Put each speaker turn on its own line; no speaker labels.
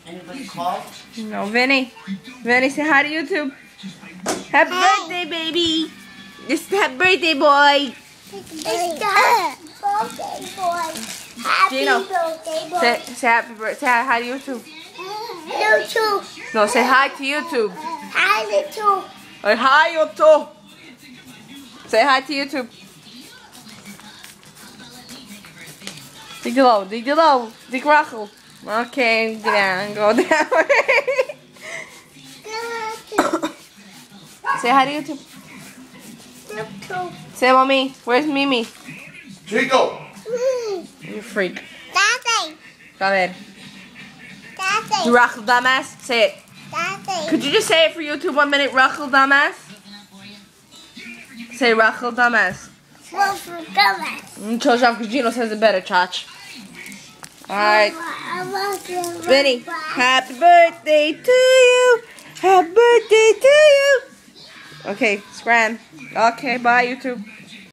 Anybody call?
No, Vinny. Vinny, say hi to YouTube. Happy birthday, baby. This is happy birthday, boy.
It's the birthday boy. Happy
Gino,
birthday boy.
Say happy birthday. Say hi to YouTube.
YouTube.
No, say hi to YouTube.
Hi, YouTube.
Say hi, YouTube. Say hi to YouTube. Dig low, dig low, dig Rachel. Okay, get down, go that way. Say hi to YouTube.
YouTube.
Say mommy, where's Mimi?
Chico!
You freak.
Daddy.
Come here.
Daddy.
Rachel dumbass. Say it.
Daddy.
Could you just say it for YouTube 1 minute, Rachel dumbass? Say Rachel dumbass. Chose off because Gino says it better, Chach. Alright. Vinny, happy birthday to you. Happy birthday to you. Okay, scram. Okay, bye YouTube.